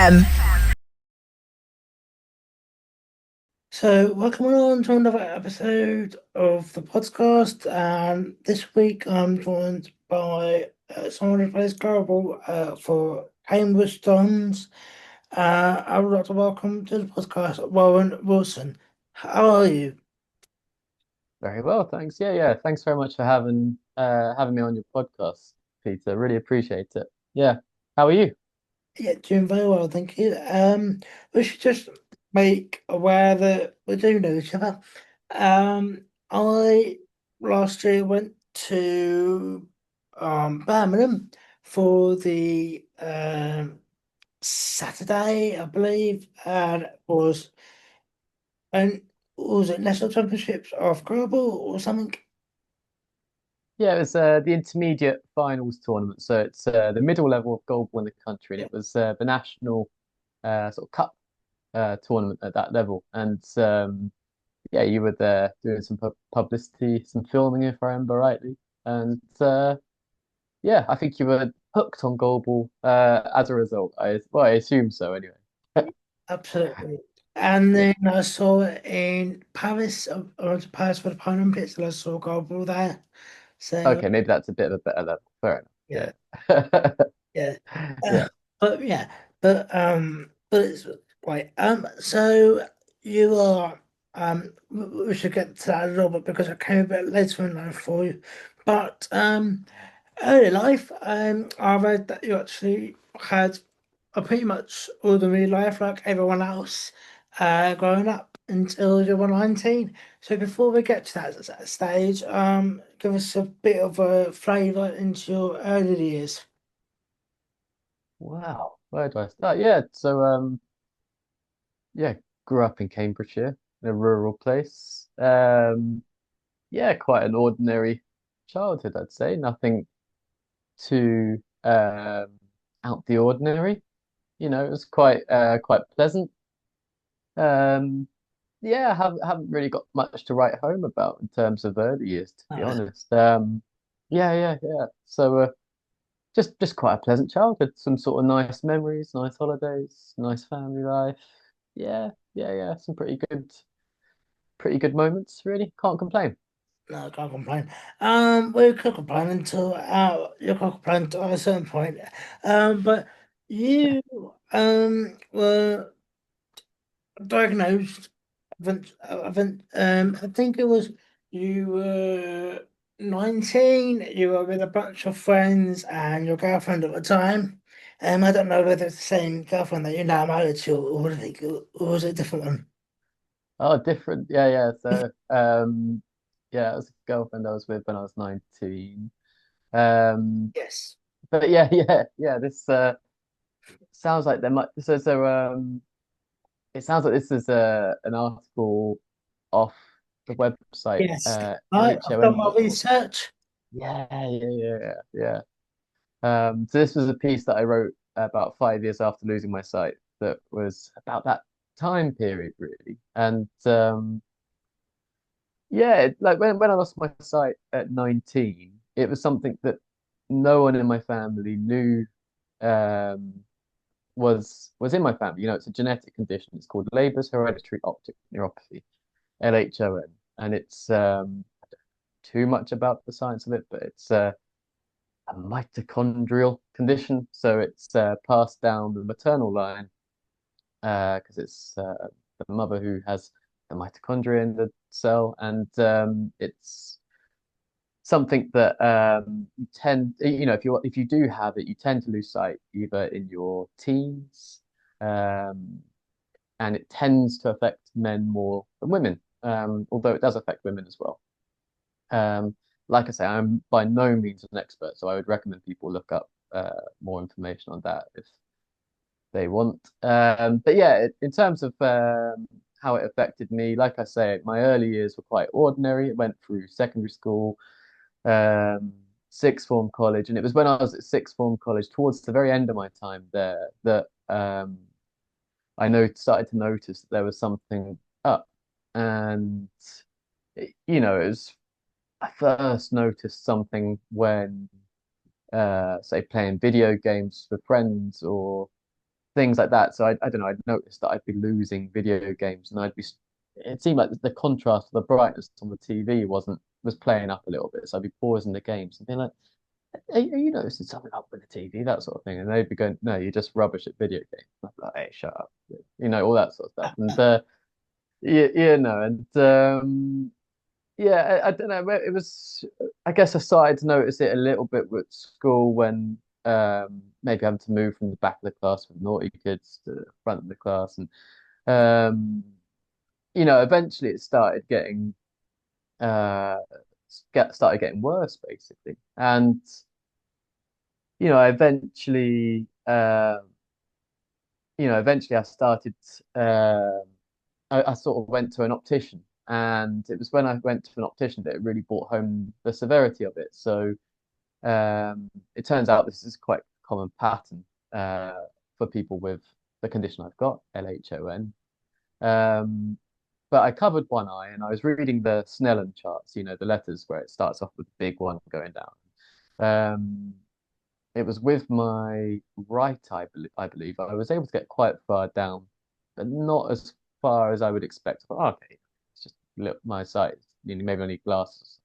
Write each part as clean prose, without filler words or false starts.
FM. So, welcome on to another episode of the podcast. And this week I'm joined by someone who plays Goalball for Cambridge Dons. I would like to welcome to the podcast Warren Wilson. How are you? Very well, thanks. Yeah. Thanks very much for having me on your podcast, Peter. Really appreciate it. Yeah. How are you? Yeah, doing very well, thank you. We should just make aware that we do know each other. I last year went to Birmingham for the Saturday, I believe, and and was it National Championships of Global or something? Yeah, it was the intermediate finals tournament. So it's the middle level of goalball in the country, and Yeah, it was the national sort of cup tournament at that level. And yeah, you were there doing some publicity, some filming, if I remember rightly. And yeah, I think you were hooked on goalball as a result. I assume so anyway. absolutely. And Yeah. then I saw it in Paris. I went to Paris for the Paralympics, and I saw Goalball there. So Okay, maybe that's a bit of a better level. Fair yeah, enough. yeah. Yeah. But yeah, but it's right. So you are we should get to that a little bit because I came a bit later in life for you. But early life, I read that you actually had a pretty much ordinary life like everyone else, growing up until you were 19. So before we get to that stage, give us a bit of a flavour into your early years. Wow. Where do I start? Yeah. So yeah, grew up in Cambridgeshire, in a rural place. Yeah, quite an ordinary childhood, I'd say. Nothing too out the ordinary. It was quite pleasant. Um, yeah, haven't really got much to write home about in terms of early years, to be Uh, honest. Yeah. So just quite a pleasant childhood. Some sort of nice memories, nice holidays, nice family life. Yeah. Some pretty good moments, really. Can't complain. No, I can't complain. We could complain until you can complain to a certain point. But you were diagnosed. I think it was you were 19. You were with a bunch of friends and your girlfriend at the time. I don't know whether it's the same girlfriend that you're now married to, or was it a different one? Oh, different. Yeah. So, yeah, it was a girlfriend I was with when I was 19. Um, Yes. but yeah. This sounds like there might. So, it sounds like this is an article off the website Yes. I've done my HON.org. research. Yeah. So this was a piece that I wrote about 5 years after losing my sight. That was about that time period, really. And yeah, like when I lost my sight at 19, it was something that no one in my family knew um, was in my family. It's a genetic condition. It's called Leber's hereditary optic neuropathy, LHON, and it's too much about the science of it, but it's a mitochondrial condition. So it's passed down the maternal line because it's the mother who has the mitochondria in the cell, and it's something that you tend, if you do have it, you tend to lose sight either in your teens, um, and it tends to affect men more than women, although it does affect women as well. Um, like I say, I'm by no means an expert, so I would recommend people look up more information on that if they want. But yeah, in terms of how it affected me, like I say, my early years were quite ordinary. It went through secondary school, um, sixth form college, and it was when I was at sixth form college, towards the very end of my time there, that I know started to notice that there was something up, and it was I first noticed something when say playing video games with friends or things like that. So I don't know, I'd noticed that I'd be losing video games and it seemed like the contrast, the brightness on the TV was playing up a little bit. So I'd be pausing the games and being like, are you noticing something up with the TV, that sort of thing? And they'd be going, no, you're just rubbish at video games. And I'd be like, hey, shut up. All that sort of stuff. And and yeah, I don't know. It was, I guess I started to notice it a little bit with school when maybe having to move from the back of the class with naughty kids to the front of the class, and um, eventually it started getting uh, started getting worse basically, and you know, eventually, eventually I started. I sort of went to an optician, and it was when I went to an optician that it really brought home the severity of it. So it turns out this is quite a common pattern for people with the condition I've got, LHON. Um, but I covered one eye, and I was reading the Snellen charts, the letters where it starts off with the big one going down. Um, it was with my right eye, I believe. I was able to get quite far down, but not as far as I would expect. But okay, it's just my sight. Maybe I need glasses.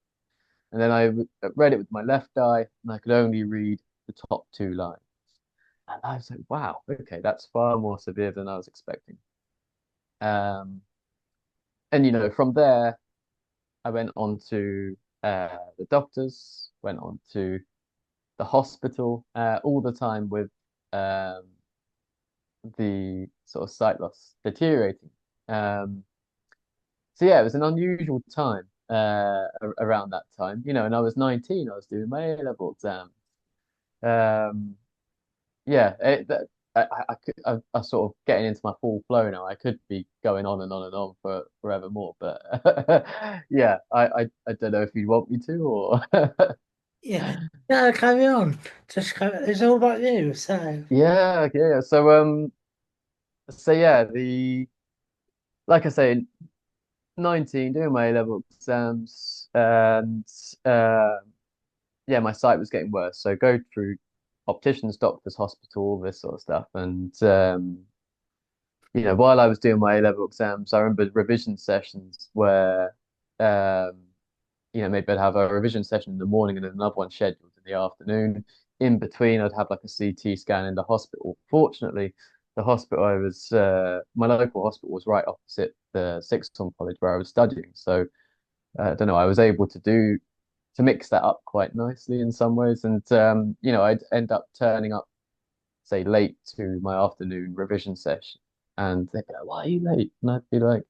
And then read it with my left eye, and I could only read the top two lines. And I was like, wow, okay, that's far more severe than I was expecting. Um, and from there, I went on to the doctors, went on to the hospital, all the time with um, the sort of sight loss deteriorating. Um, so yeah, it was an unusual time around that time, and I was 19, I was doing my A-level exam. Um, yeah, I sort of getting into my full flow now. I could be going on and on and on for forevermore, but yeah, I don't know if you want me to or Yeah. No, carry on. It's all about you. So, yeah. So yeah, the like I say, 19 doing my A-level exams, and uh, yeah, my sight was getting worse. So go through opticians, doctors, hospital, all this sort of stuff. And while I was doing my A-level exams, I remember revision sessions where um, maybe I'd have a revision session in the morning and then another one scheduled in the afternoon. In between, I'd have like a CT scan in the hospital. Fortunately, the hospital my local hospital was right opposite the sixth form college where I was studying. So I don't know, I was able to mix that up quite nicely in some ways. And I'd end up turning up, say, late to my afternoon revision session, and they'd be like, "Why are you late?" And I'd be like,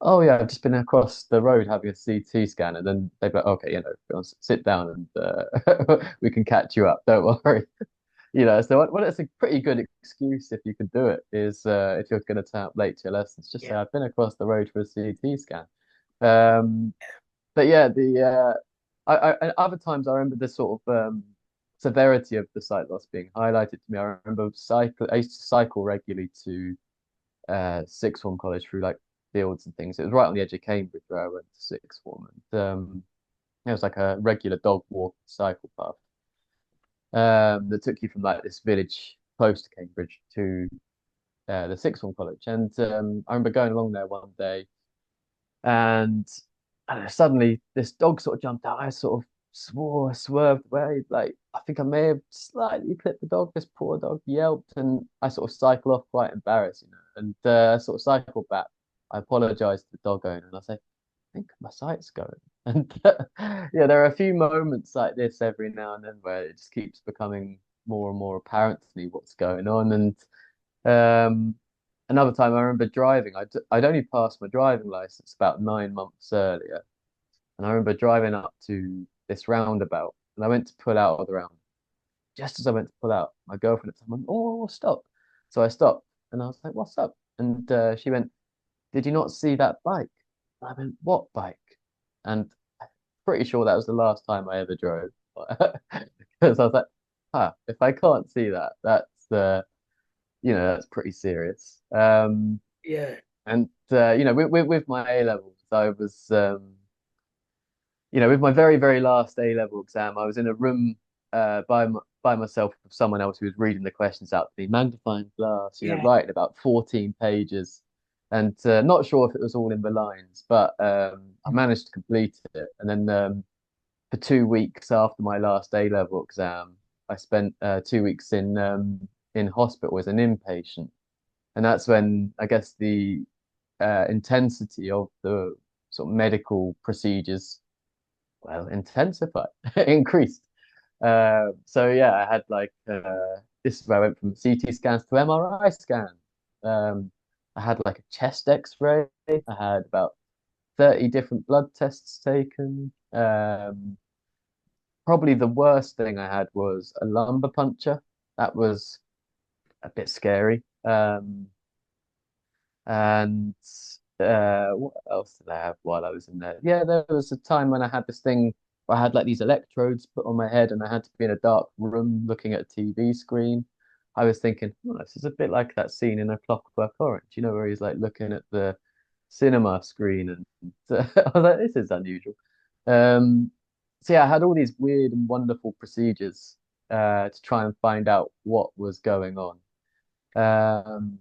"Oh yeah, I've just been across the road having a CT scan." And then they'd be like, "Okay, go on, sit down and we can catch you up. Don't worry." So it's a pretty good excuse if you could do it is if you're going to turn up late to your lessons, just say yeah. I've been across the road for a CT scan. Um, but yeah, the and other times I remember the sort of severity of the sight loss being highlighted to me. I remember I used to cycle regularly to sixth form college through like fields and things. It was right on the edge of Cambridge where I went to sixth form, and it was like a regular dog walk cycle path that took you from like this village close to Cambridge to the sixth form college. And I remember going along there one day, and I don't know, suddenly this dog sort of jumped out. I sort of swerved away. Like I think I may have slightly clipped the dog. This poor dog yelped, and I sort of cycle off quite embarrassed, and sort of cycle back. I apologized to the dog owner, and I said, "I think my sight's going." And yeah, there are a few moments like this every now and then where it just keeps becoming more and more apparent to me what's going on. And um, another time I remember driving. I'd only passed my driving license about 9 months earlier, and I remember driving up to this roundabout, and I went to pull out of the round. Just as I went to pull out, my girlfriend at the time went, "Oh, stop!" So I stopped, and I was like, "What's up?" And she went, "Did you not see that bike?" And I went, "What bike?" And I'm pretty sure that was the last time I ever drove, because I was like, "Ah, if I can't see that, that's pretty serious." Yeah. And with my A levels, I was with my very, very last A level exam, I was in a room. by myself with someone else who was reading the questions out to me, magnifying glass, Yeah. writing about 14 pages, and not sure if it was all in the lines, but I managed to complete it. And then for 2 weeks after my last A-level exam, I spent 2 weeks in hospital as an inpatient, and that's when I guess the intensity of the sort of medical procedures, well, intensified, increased. So yeah, I had like this is where I went from CT scans to MRI scan. I had like a chest X-ray. I had about 30 different blood tests taken. Probably the worst thing I had was a lumbar puncture. That was a bit scary. And what else did I have while I was in there? Yeah, there was a time when I had this thing where I had like these electrodes put on my head and I had to be in a dark room looking at a TV screen. I was thinking, oh, this is a bit like that scene in A Clockwork Orange, where he's like looking at the cinema screen and I was like, this is unusual. Um, so yeah, I had all these weird and wonderful procedures to try and find out what was going on. Um,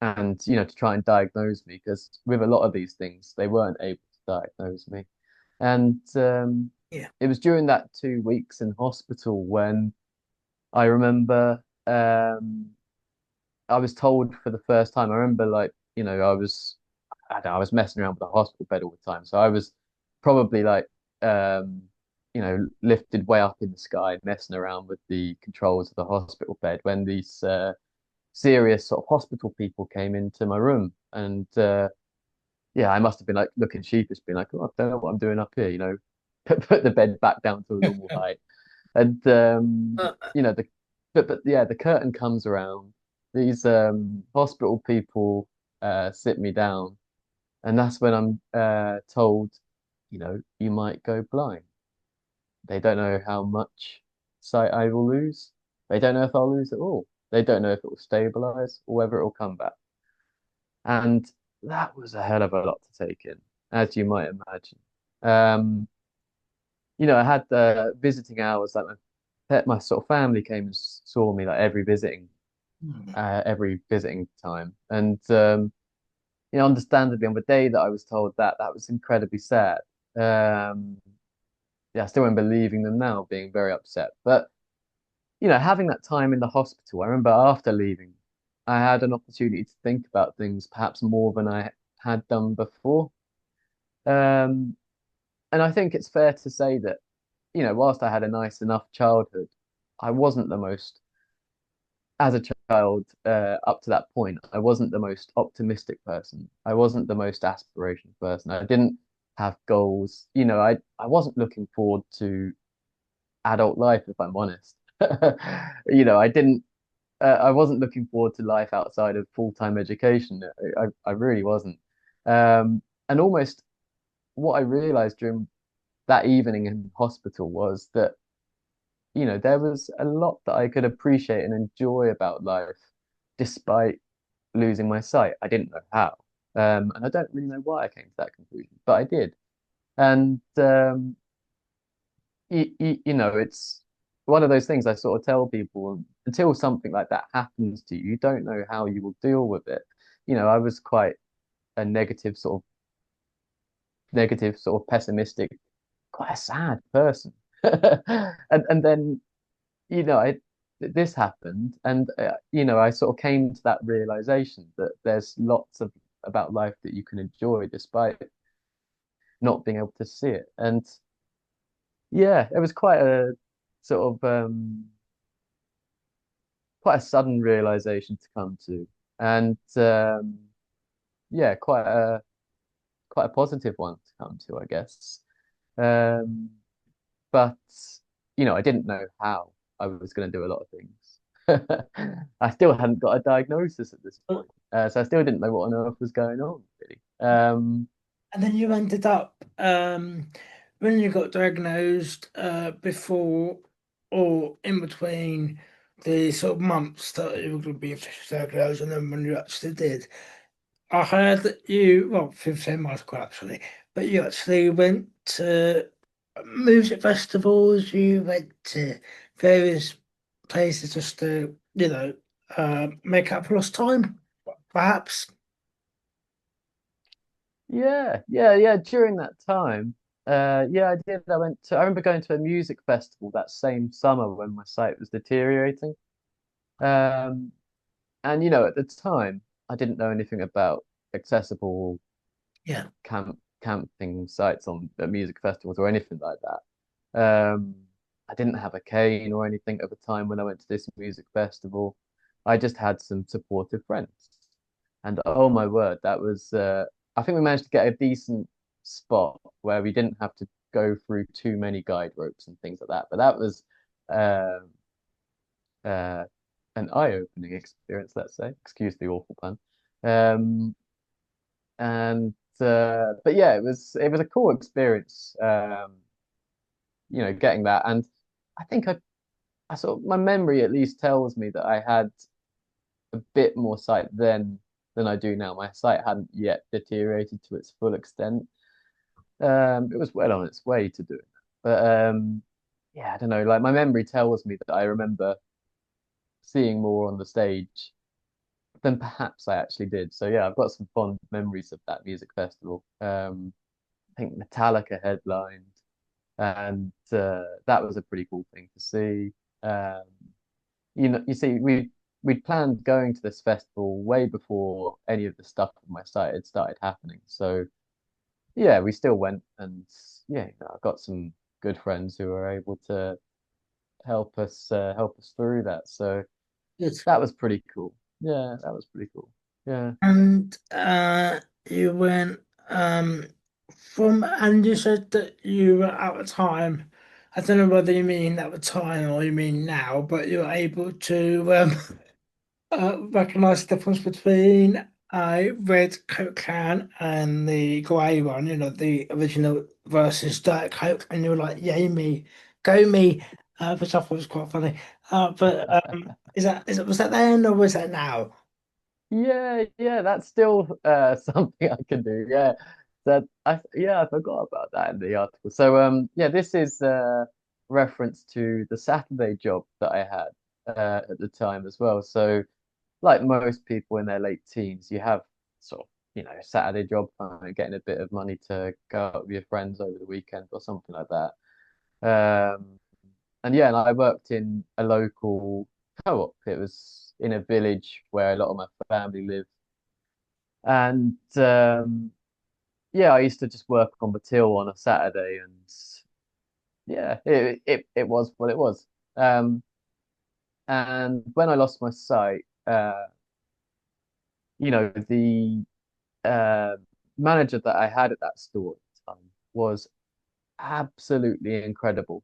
and to try and diagnose me because with a lot of these things they weren't able to diagnose me. And Yeah. it was during that 2 weeks in hospital when I remember I was told for the first time. I remember like I don't know, I was messing around with the hospital bed all the time, so I was probably like lifted way up in the sky messing around with the controls of the hospital bed when these serious sort of hospital people came into my room. And yeah, I must have been like looking sheepish, being like, oh, I don't know what I'm doing up here, put the bed back down to a normal height. And Uh, the but yeah, the curtain comes around. These hospital people sit me down, and that's when I'm told, you might go blind. They don't know how much sight I will lose. They don't know if I'll lose it all. They don't know if it will stabilize or whether it will come back. And that was a hell of a lot to take in, as you might imagine. Um, I had visiting hours, like my sort of family came and saw me like every visiting time. And understandably on the day that I was told that, that was incredibly sad. Um, yeah, I still remember leaving them now, being very upset. But having that time in the hospital, I remember after leaving, I had an opportunity to think about things perhaps more than I had done before. Um, and I think it's fair to say that, whilst I had a nice enough childhood, I wasn't the most, as a child, up to that point, I wasn't the most optimistic person. I wasn't the most aspirational person. I didn't have goals. I wasn't looking forward to adult life, if I'm honest. I didn't I wasn't looking forward to life outside of full-time education. I really wasn't. And almost what I realized during that evening in hospital was that, there was a lot that I could appreciate and enjoy about life despite losing my sight. I didn't know how. And I don't really know why I came to that conclusion, but I did. And it's one of those things I sort of tell people until something like that happens to you, you don't know how you will deal with it. I was quite a negative, sort of pessimistic, quite a sad person. And then, I this happened, and I sort of came to that realization that there's lots of about life that you can enjoy despite not being able to see it. And yeah, it was quite a sort of quite a sudden realization to come to, and yeah, quite a positive one to come to, I guess. Um, but I didn't know how I was going to do a lot of things. I still hadn't got a diagnosis at this uh, point, so I still didn't know what on earth was going on, really. and then you ended up when you got diagnosed before or in between the sort of months that you were going to be officially diagnosed and then when you actually did. I heard that you, well, 15 miles ago actually, but you actually went to music festivals, you went to various places just to, make up for lost time, perhaps. Yeah. During that time, yeah, I did. I remember going to a music festival that same summer when my sight was deteriorating. Um, and at the time, I didn't know anything about accessible Yeah, camping sites on at music festivals or anything like that. I didn't have a cane or anything at the time when I went to this music festival. I just had some supportive friends. And oh my word, that was I think we managed to get a decent spot where we didn't have to go through too many guide ropes and things like that. But that was um uh, an eye-opening experience, let's say. Excuse the awful pun. Um, and but yeah, it was a cool experience. Getting that, and I think I sort of my memory at least tells me that I had a bit more sight then than I do now. My sight hadn't yet deteriorated to its full extent. It was well on its way to doing that, but yeah, I don't know. Like my memory tells me that I remember seeing more on the stage than perhaps I actually did. So yeah, I've got some fond memories of that music festival. I think Metallica headlined, and that was a pretty cool thing to see. Um, you see, we'd planned going to this festival way before any of the stuff on my site had started happening. So yeah, we still went, and yeah, I got some good friends who were able to help us through that. So good. that was pretty cool. Yeah, that was pretty cool. Yeah. And you went and you said that you were at the time. I don't know whether you mean at the time or you mean now, but you were able to recognize the difference between a red Coke can and the grey one, the original versus Diet Coke, and you were like, "Yay me, go me," which I thought was quite funny. But was that then or was that now? Yeah, that's still something I can do. Yeah. I forgot about that in the article. So yeah, this is reference to the Saturday job that I had at the time as well. So like most people in their late teens, you have sort of, Saturday job, getting a bit of money to go out with your friends over the weekend or something like that. Um, and I worked in a local co-op. It was in a village where a lot of my family lived. And yeah, I used to just work on the till on a Saturday, and yeah, it was what it was. Um, and when I lost my sight, the uh, manager that I had at that store at the time was absolutely incredible.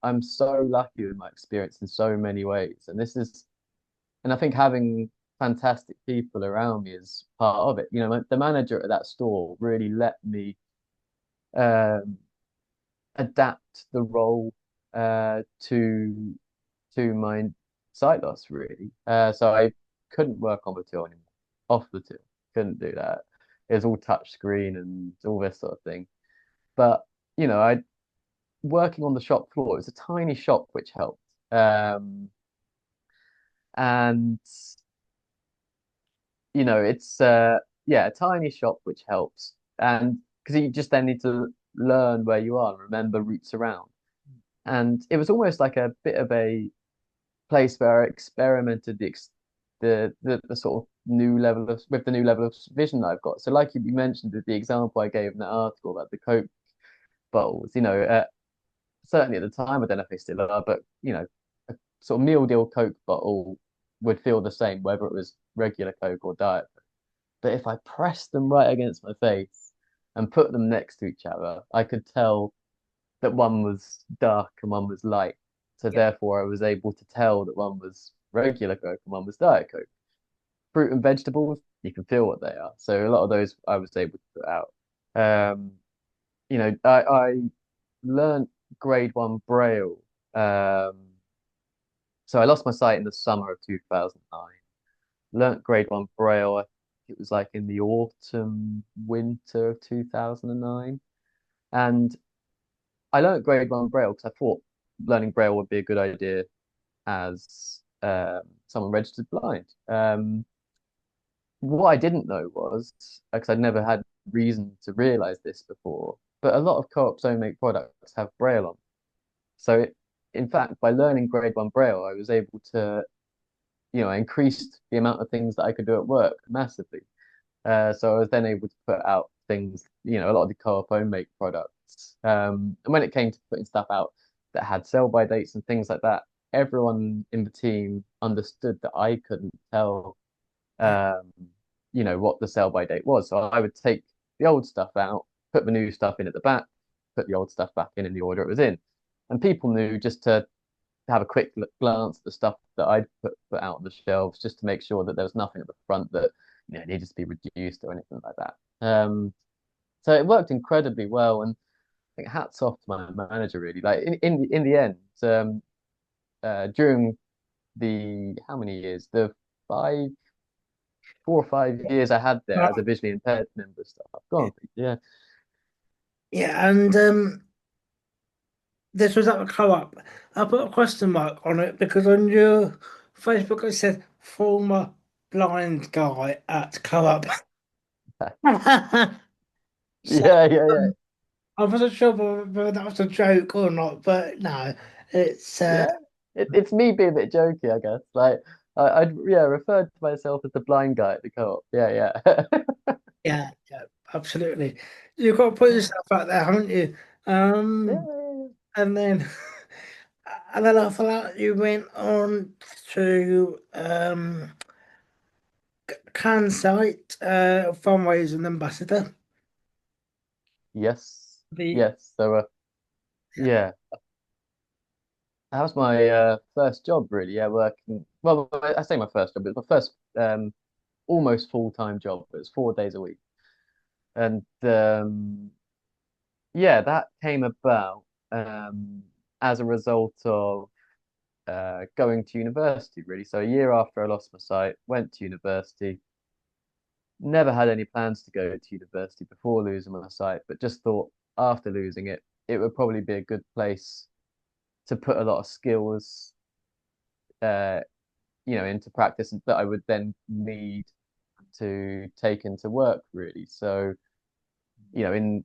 I'm so lucky with my experience in so many ways, and I think having fantastic people around me is part of it. The manager at that store really let me um, adapt the role to my sight loss really. So I couldn't work on the till anymore, off the till, couldn't do that. It was all touch screen and all this sort of thing. But I working on the shop floor. It was a tiny shop which helped. And it's yeah, a tiny shop which helps. And because you just then need to learn where you are and remember routes around. And it was almost like a bit of a place where I experimented the sort of new level of with the new level of vision that I've got. So like you mentioned the example I gave in that article about the Coke bottles, certainly at the time I don't know if they still are, but a sort of meal deal Coke bottle would feel the same whether it was regular Coke or Diet. But if I pressed them right against my face and put them next to each other, I could tell that one was dark and one was light. So Yeah. therefore, I was able to tell that one was regular Coke and one was Diet Coke. Fruit and vegetables, you can feel what they are. So a lot of those I was able to put out. Um, I learned grade one Braille. So I lost my sight in the summer of 2009. Learnt grade one Braille. I think it was like in the autumn, winter of 2009. And I learned grade one Braille because I thought learning Braille would be a good idea as someone registered blind. What I didn't know was, because I'd never had reason to realize this before, but a lot of co-op's own make products have Braille on. So in fact, by learning grade one Braille, I was able to, I increased the amount of things that I could do at work massively. So I was then able to put out things, a lot of the co-op own make products. And when it came to putting stuff out that had sell-by dates and things like that, everyone in the team understood that I couldn't tell, Yeah, um, what the sell-by date was. So I would take the old stuff out, put the new stuff in at the back, put the old stuff back in the order it was in. And people knew just to have a quick glance at the stuff that I'd put out on the shelves just to make sure that there was nothing at the front that needed to be reduced or anything like that. So it worked incredibly well, and I think hats off to my manager really. Like in the end, during the how many years? The five, 4 or 5 years I had there uh, as a visually impaired member of staff. God, yeah, yeah, and this was at the co-op. I put a question mark on it because on your Facebook it said former blind guy at co-op. So yeah, yeah, yeah. I wasn't sure whether that was a joke or not, but no, it's Yeah, it's me being a bit jokey, I guess. Like I'd referred to myself as the blind guy at the co-op. Yeah, yeah. yeah, yeah, absolutely. You've got to put yourself out there, haven't you? Yeah, Um, yeah, and then and then after that you went on to Kansite, fundraising ambassador. yes, The yes. So yeah, that was my first job really. Yeah, working. Well, I say my first job, it was my first almost full-time job. It was 4 days a week, and yeah, that came about um as a result of going to university really. So a year after I lost my sight, went to university. Never had any plans to go to university before losing my sight, but just thought after losing it, it would probably be a good place to put a lot of skills, uh, into practice that I would then need to take into work, really. So, in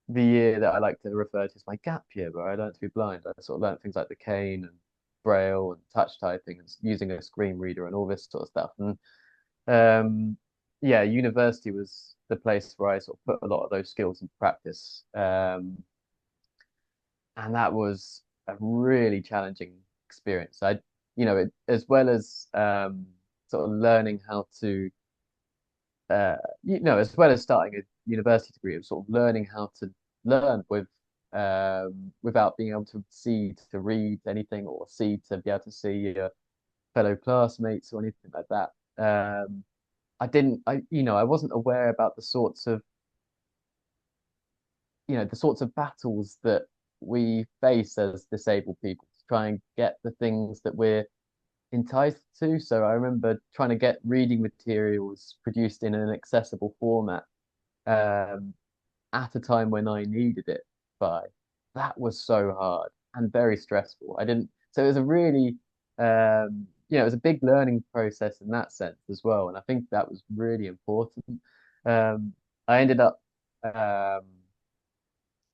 the year that I like to refer to as my gap year, where I learned to be blind, I sort of learned things like the cane and braille and touch typing and using a screen reader and all this sort of stuff. And yeah, university was the place where I sort of put a lot of those skills into practice. And that was a really challenging experience. As well as sort of learning how to, uh, as well as starting a university degree, it was sort of learning how to learn without being able to see to read anything or see to be able to see your fellow classmates or anything like that. I wasn't aware about the sorts of battles that we face as disabled people to try and get the things that we're entitled to. So I remember trying to get reading materials produced in an accessible format um, at a time when I needed it by. That was so hard and very stressful. I didn't, so it was a really, it was a big learning process in that sense as well. And I think that was really important. Um, I ended up, um,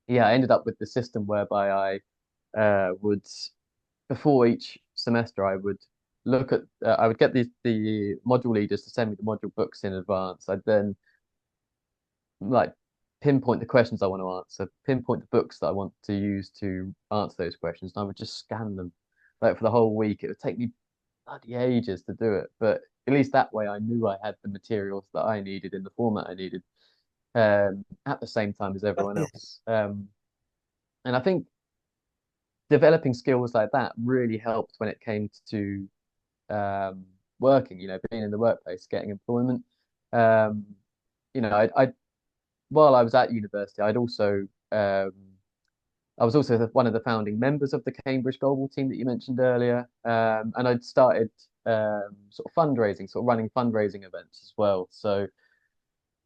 yeah, I ended up with the system whereby would before each semester I would get the module leaders to send me the module books in advance. I'd then like pinpoint the questions I want to answer, pinpoint the books that I want to use to answer those questions, and I would just scan them like for the whole week. It would take me bloody ages to do it, but at least that way I knew I had the materials that I needed in the format I needed at the same time as everyone else. And I think developing skills like that really helped when it came to working, being in the workplace, getting employment. Um, I while I was at university, I was also one of the founding members of the Cambridge Goalball team that you mentioned earlier, and I'd started sort of fundraising, sort of running fundraising events as well. So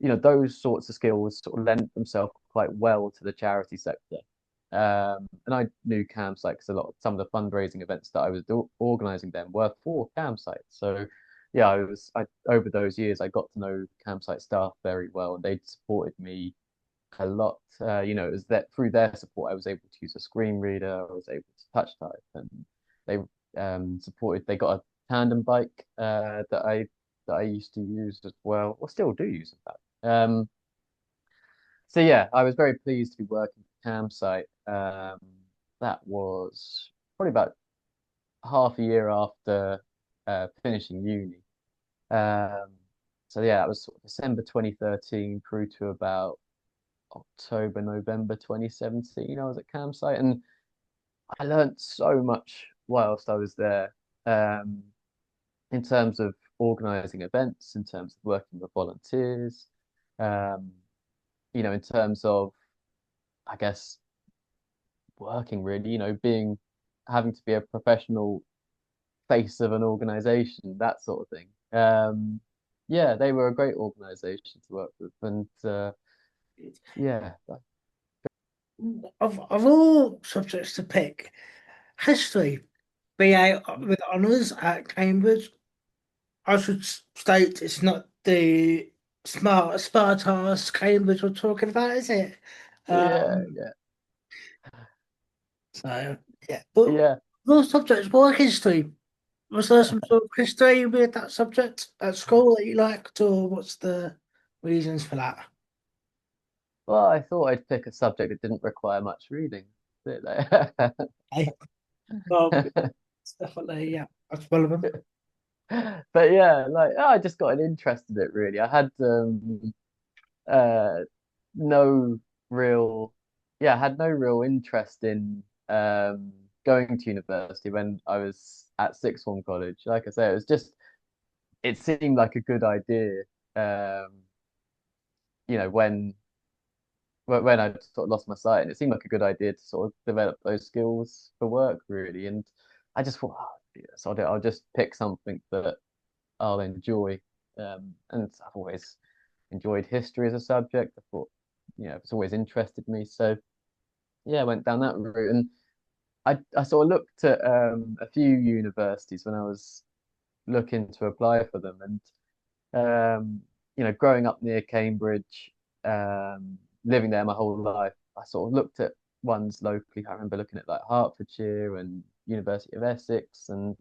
those sorts of skills sort of lent themselves quite well to the charity sector. And I knew campsite because a lot of some of the fundraising events that I was organizing then were for campsites. So yeah, I over those years I got to know campsite staff very well, and they supported me a lot. It was that through their support I was able to use a screen reader, I was able to touch type, and they supported. They got a tandem bike that I used to use as well, or still do use in fact. So yeah, I was very pleased to be working at campsite. That was probably about half a year after finishing uni. Um, so yeah, that was sort of December 2013 through to about October, November 2017. I was at campsite, and I learned so much whilst I was there, um, in terms of organizing events, in terms of working with volunteers, um, in terms of, I guess, working really, being having to be a professional face of an organization, that sort of thing. Yeah, they were a great organization to work with, and yeah, Of all subjects to pick, history, BA with honours at Cambridge, I should state it's not the Spartans Cambridge we're talking about, is it? yeah, Um, yeah, so yeah, but yeah. those subjects, why history? Was there some sort of history with that subject at school that you liked, or what's the reasons for that? Well, I thought I'd pick a subject that didn't require much reading. Hey, well, it's definitely, yeah, that's relevant. But yeah, like I just got an interest in it really. I had uh no real I had no real interest in going to university when I was at sixth form college. Like I say, it seemed like a good idea. Um, when I sort of lost my sight, and it seemed like a good idea to sort of develop those skills for work really. And I just thought, oh, yes, I'll just pick something that I'll enjoy. And I've always enjoyed history as a subject. I thought, it's always interested me. So yeah, I went down that route, and I sort of looked at a few universities when I was looking to apply for them, and growing up near Cambridge, living there my whole life, I sort of looked at ones locally. I remember looking at like Hertfordshire and University of Essex, and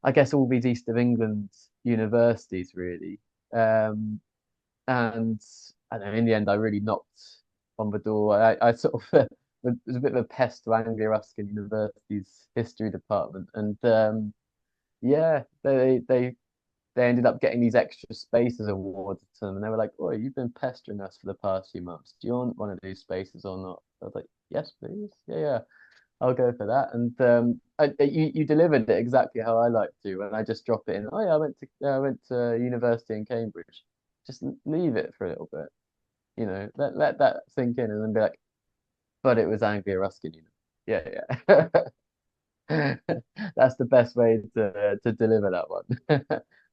I guess all these East of England universities really. Um, and I don't know, in the end, I really knocked on the door. I sort of was a bit of a pest to Anglia-Ruskin University's history department, and yeah, they ended up getting these extra spaces awarded to them, and they were like, "Oh, you've been pestering us for the past few months. Do you want one of these spaces or not?" I was like, "Yes, please. Yeah, yeah, I'll go for that." And you delivered it exactly how I like to, and I just drop it in. Oh yeah, I went to university in Cambridge. Just leave it for a little bit, let that sink in, and then be like, "But it was Anglia Ruskin, you know." Yeah, yeah. That's the best way to deliver that one.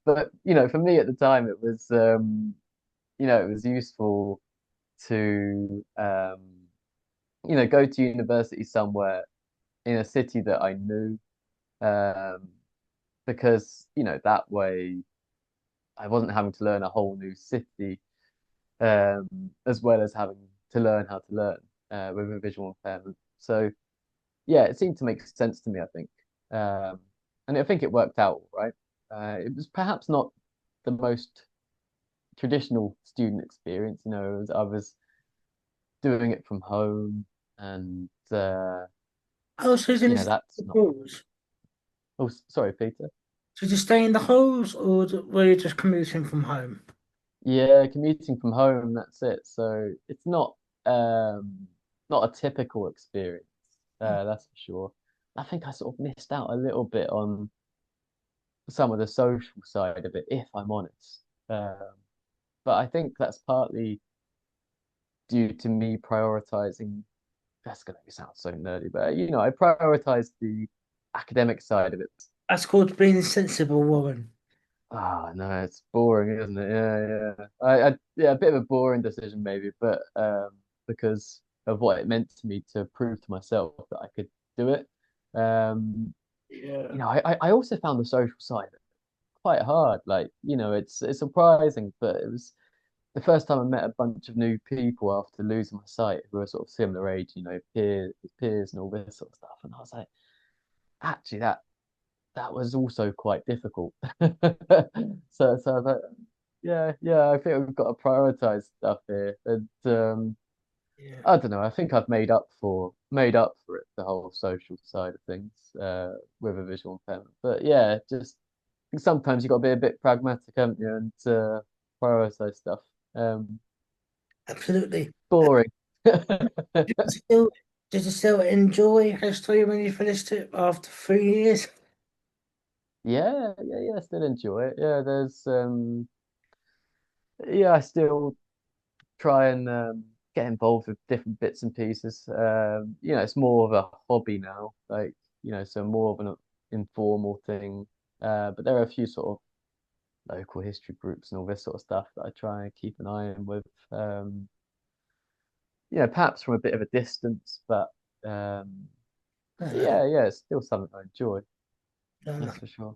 But for me at the time, it was useful to go to university somewhere in a city that I knew, um, because that way I wasn't having to learn a whole new city, as well as having to learn how to learn with a visual impairment. So yeah, it seemed to make sense to me, I think, um, and I think it worked out all right. It was perhaps not the most traditional student experience. I was doing it from home, and Oh, so did you stay that's in the not. halls? Oh, sorry, Peter. Did you stay in the halls, or were you just commuting from home? Yeah, commuting from home, that's it. So it's not a typical experience, that's for sure. I think I sort of missed out a little bit on some of the social side of it, if I'm honest. But I think that's partly due to me prioritizing. That's gonna sound so nerdy, but I prioritize the academic side of it. That's called being sensible, Warren. Ah, no, it's boring, isn't it? Yeah, yeah. Yeah, a bit of a boring decision maybe, but because of what it meant to me to prove to myself that I could do it. Um, Yeah. I also found the social side quite hard. Like, it's surprising, but it was the first time I met a bunch of new people after losing my sight who were sort of similar age, peers and all this sort of stuff. And I was like, actually, that was also quite difficult. So I was like, yeah, I think we've got to prioritize stuff here. And Yeah. I don't know, I think I've made up for it, the whole social side of things, with a visual impairment. But yeah, just sometimes you got to be a bit pragmatic, haven't you, and prioritize stuff. Um, Absolutely. boring. Did you still, did you still enjoy history when you finished it after 3 years? Yeah, still enjoy it. Yeah, I still try and get involved with different bits and pieces. It's more of a hobby now, like, so more of an informal thing. But there are a few sort of local history groups and all this sort of stuff that I try and keep an eye on with. Perhaps from a bit of a distance, but um, Uh, yeah, it's still something I enjoy. no. That's for sure.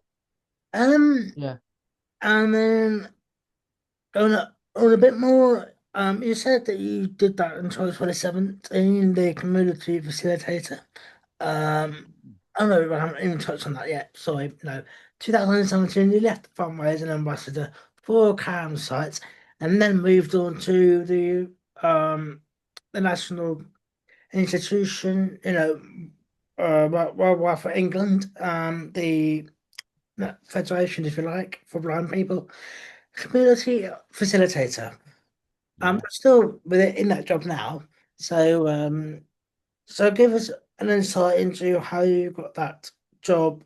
Um, Yeah. and then on a bit more, you said that you did that in 2017, the community facilitator. Um, oh no, I haven't even touched on that yet. Sorry, no. 2017, you left the Frontway as an ambassador for CAM sites, and then moved on to the National Institution, worldwide for England, the federation, if you like, for blind people, community facilitator. I'm Yeah. still with it in that job now. So, so give us an insight into how you got that job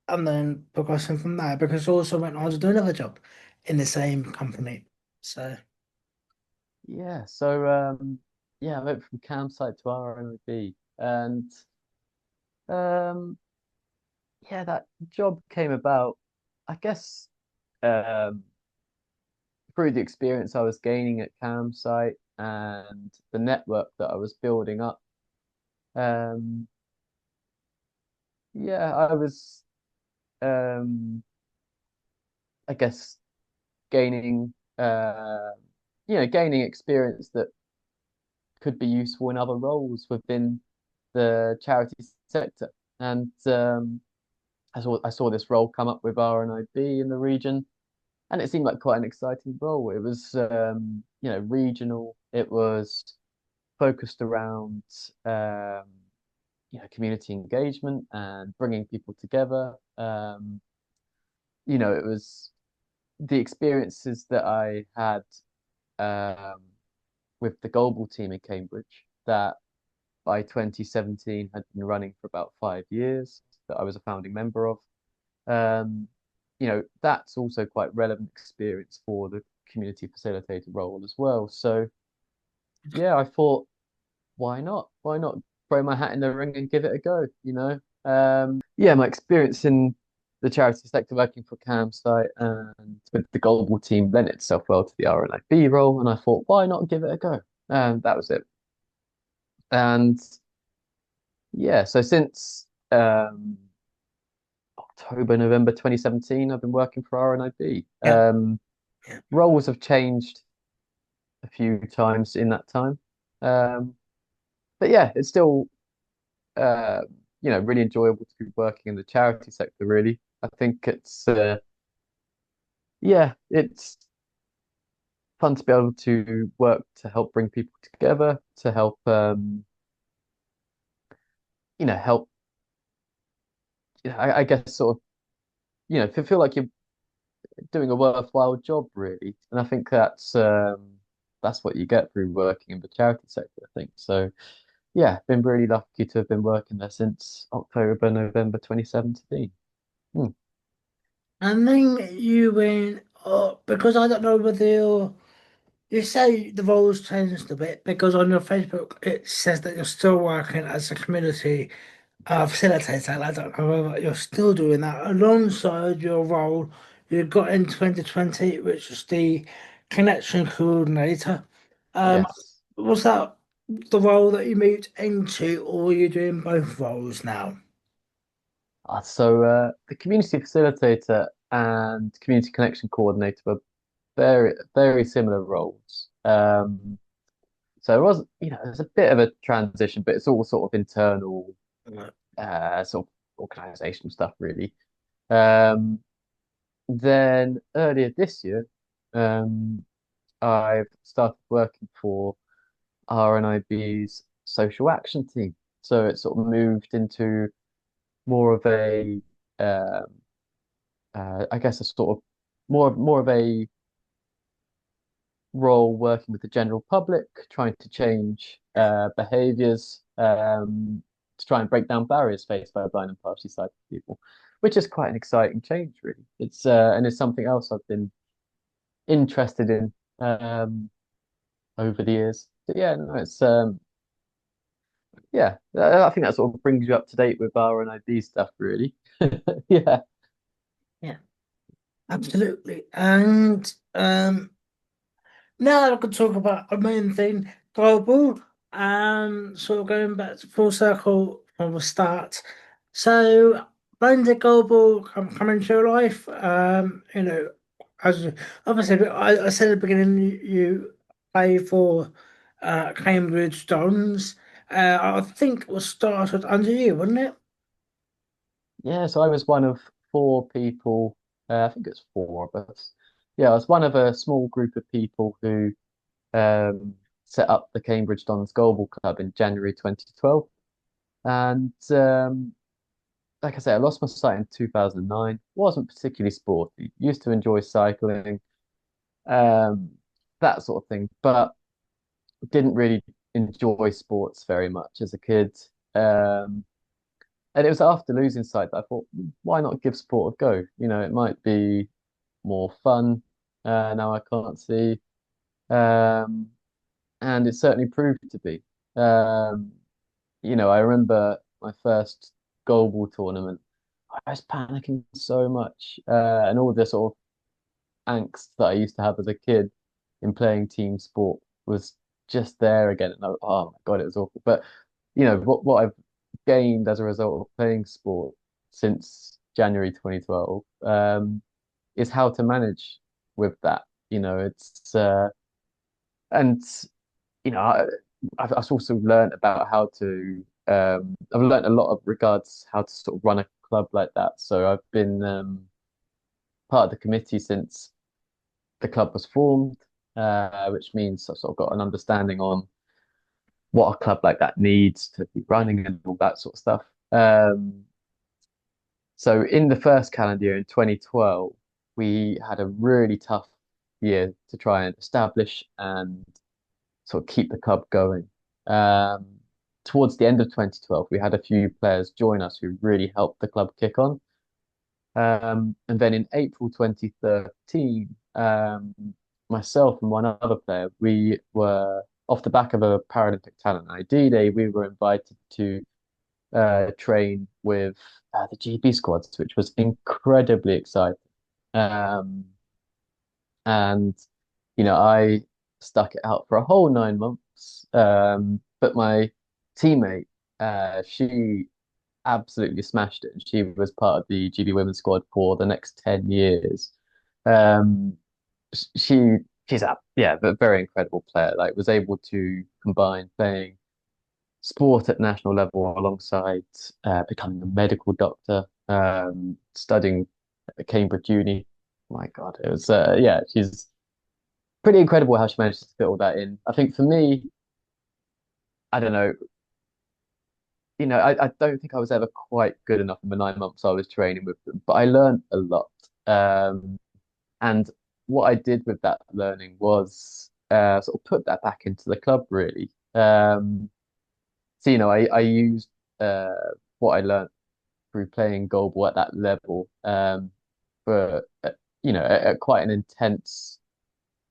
and then progressing from there, because you also went on to do another job in the same company. So, Yeah. So I went from campsite to RMB, and um that job came about, I guess, um through the experience I was gaining at campsite and the network that I was building up. Um I was um I guess gaining gaining experience that could be useful in other roles within the charity sector. And I saw this role come up with RNIB in the region, and it seemed like quite an exciting role. It was regional. It was focused around um, community engagement and bringing people together. It was the experiences that I had um, with the Goalball team in Cambridge that by 2017 had been running for about 5 years, that I was a founding member of. Um, that's also quite relevant experience for the community facilitator role as well. So yeah, I thought, why not? Why not throw my hat in the ring and give it a go, my experience in the charity sector working for Campsite and with the Global team lent itself well to the RNIB role, and I thought, why not give it a go? And that was it. And yeah, so since October, November 2017, I've been working for RNIB. yeah, yeah. Roles have changed a few times in that time. Um, but yeah, it's still uh, really enjoyable to be working in the charity sector, really. I think it's fun to be able to work to help bring people together, to help, help, I guess sort of, feel like you're doing a worthwhile job, really. And I think that's what you get through working in the charity sector, I think. So yeah, been really lucky to have been working there since October, November 2017. Hmm. And then you went, because I don't know whether you say the roles changed a bit, because on your Facebook it says that you're still working as a community facilitator, and I don't know whether you're still doing that alongside your role you got in 2020, which was the connection coordinator. Um, Yes. was that? the role that you moved into, or are you doing both roles now? The community facilitator and community connection coordinator were very similar roles. So it was, it was a bit of a transition, but it's all sort of internal, Right. sort of organizational stuff, really. Um, then earlier this year, um, I've started working for RNIB's social action team. So it sort of moved into more of a, um, I guess, a sort of more of a role working with the general public, trying to change behaviors to try and break down barriers faced by blind and partially sighted people, which is quite an exciting change, really. It's something else I've been interested in over the years. But yeah, no, it's yeah, I think that sort of brings you up to date with R&ID stuff, really. Yeah. Yeah, absolutely. And now I could talk about a main thing, global, sort of going back to full circle from the start. So when did global come into your life? As obviously I said at the beginning, you play for Cambridge Dons. I think it was started under you, wasn't it? Yeah, so I was one of four people, I think it's four of us. Yeah, I was one of a small group of people who um, set up the Cambridge Dons Goalball Club in January 2012. And like I say, I lost my sight in 2009. Wasn't particularly sporty. Used to enjoy cycling, um, that sort of thing, but didn't really enjoy sports very much as a kid. Um, and it was after losing sight that I thought, why not give sport a go? It might be more fun. Now I can't see. Um, and it certainly proved to be. Um, I remember my first goalball tournament. I was panicking so much, and all the sort of angst that I used to have as a kid in playing team sport was just there again. And oh my God, it was awful. But what I've gained as a result of playing sport since January 2012, is how to manage with that. It's and I've also learned about how to. I've learned a lot of regards how to sort of run a club like that. So I've been part of the committee since the club was formed, which means I've sort of got an understanding on what a club like that needs to be running and all that sort of stuff. So in the first calendar year in 2012, we had a really tough year to try and establish and sort of keep the club going. Um, Towards the end of 2012, we had a few players join us who really helped the club kick on. And then in April 2013, myself and one other player, we were off the back of a Paralympic Talent ID Day, we were invited to train with the GB squads, which was incredibly exciting. Um, and I stuck it out for a whole 9 months. But my teammate, she absolutely smashed it. And she was part of the GB women's squad for the next 10 years. Um, she she's a yeah, but very incredible player. Like was able to combine playing sport at national level alongside becoming a medical doctor, studying at Cambridge Uni. My God, it was yeah, she's pretty incredible how she managed to fit all that in. I think for me, I don't know, I don't think I was ever quite good enough in the 9 months I was training with them, but I learned a lot. And what I did with that learning was sort of put that back into the club, really. So, I used what I learned through playing goalball at that level for, at quite an intense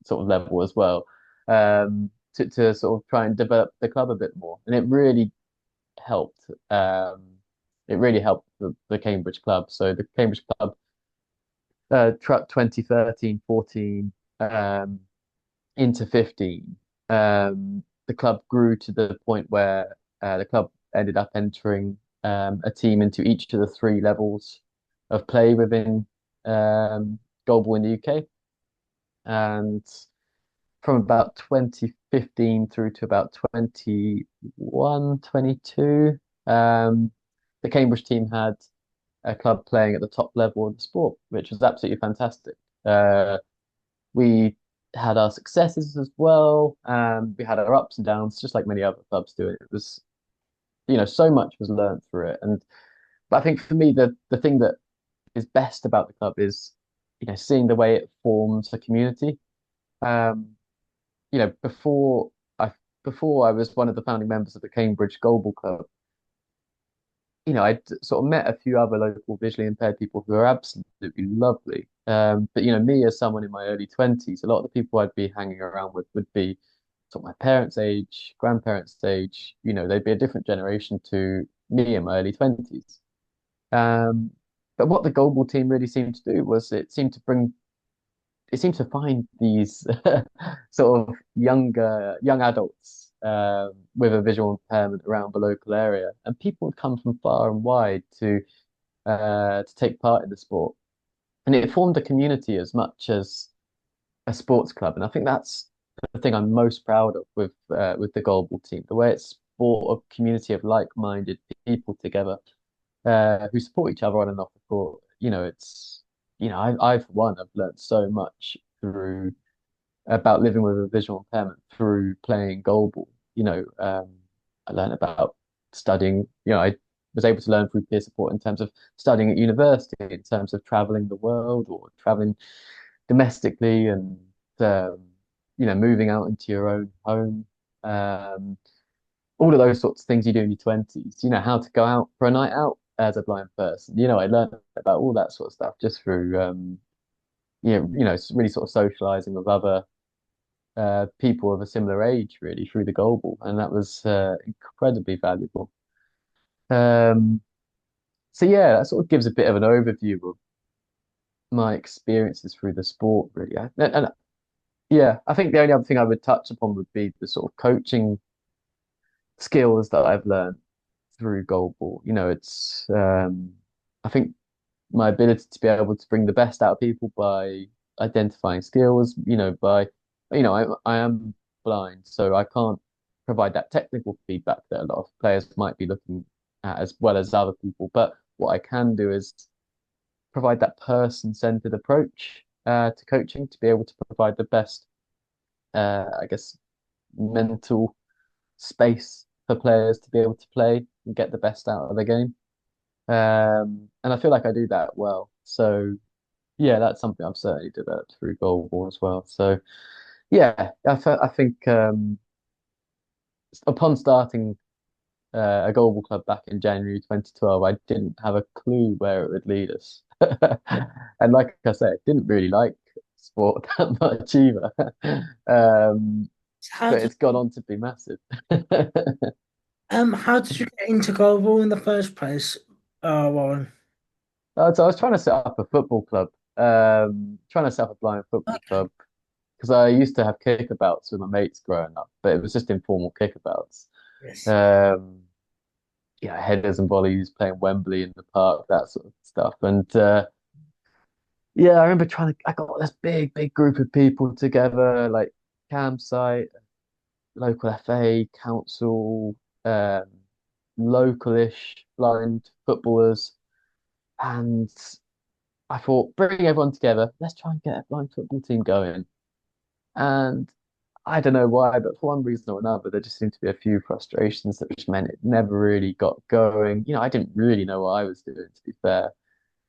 sort of level as well, to sort of try and develop the club a bit more. And it really helped. It really helped the Cambridge club. So the Cambridge club, truck 2013, 14, into 15. the club grew to the point where the club ended up entering a team into each of the three levels of play within Goalball in the UK. And from about 2015 through to about 21, 22, the Cambridge team had a club playing at the top level of the sport, which was absolutely fantastic. We had our successes as well. We had our ups and downs, just like many other clubs do. It was, so much was learned through it. But I think for me, the thing that is best about the club is, seeing the way it forms a community. Um, you know, before I before I was one of the founding members of the Cambridge Goalball Club, I'd sort of met a few other local visually impaired people who are absolutely lovely. But me as someone in my early 20s, a lot of the people I'd be hanging around with would be sort of my parents' age, grandparents' age. They'd be a different generation to me in my early 20s. Um, but what the Goalball team really seemed to do was it seems to find these sort of young adults with a visual impairment around the local area, and people would come from far and wide to take part in the sport, and it formed a community as much as a sports club, and I think that's the thing I'm most proud of with the Goalball team, the way it's brought a community of like-minded people together who support each other on and off the court. For one, I've learned so much through about living with a visual impairment through playing goalball. I learned about studying. I was able to learn through peer support in terms of studying at university, in terms of traveling the world or traveling domestically, and um, moving out into your own home. Um, all of those sorts of things you do in your 20s, how to go out for a night out as a blind person. I learned about all that sort of stuff just through, really sort of socializing with other people of a similar age, really, through the Goalball. And that was incredibly valuable. Um, so, yeah, that sort of gives a bit of an overview of my experiences through the sport, really. And yeah, I think the only other thing I would touch upon would be the sort of coaching skills that I've learned through Goalball. I think my ability to be able to bring the best out of people by identifying skills, I am blind, so I can't provide that technical feedback that a lot of players might be looking at as well as other people. But what I can do is provide that person-centered approach to coaching to be able to provide the best, I guess, mental space for players to be able to play and get the best out of the game. And I feel like I do that well. So yeah, that's something I've certainly developed through Goalball as well. So yeah, I think upon starting a Goalball club back in January 2012, I didn't have a clue where it would lead us. And like I said, didn't really like sport that much either. Um, How but did it's gone on to be massive. how did you get into Goalball in the first place, Warren? So I was trying to set up a football club, trying to set up a blind football Okay. club because I used to have kickabout with my mates growing up, but it was just informal kickabouts. Yes. Um, headers and volleys, playing Wembley in the park, that sort of stuff. And yeah, I remember I got this big group of people together, like campsite, local FA, council, um, localish blind footballers, and I thought, bring everyone together. Let's try and get a blind football team going. And I don't know why, but for one reason or another, there just seemed to be a few frustrations that which meant it never really got going. I didn't really know what I was doing, to be fair.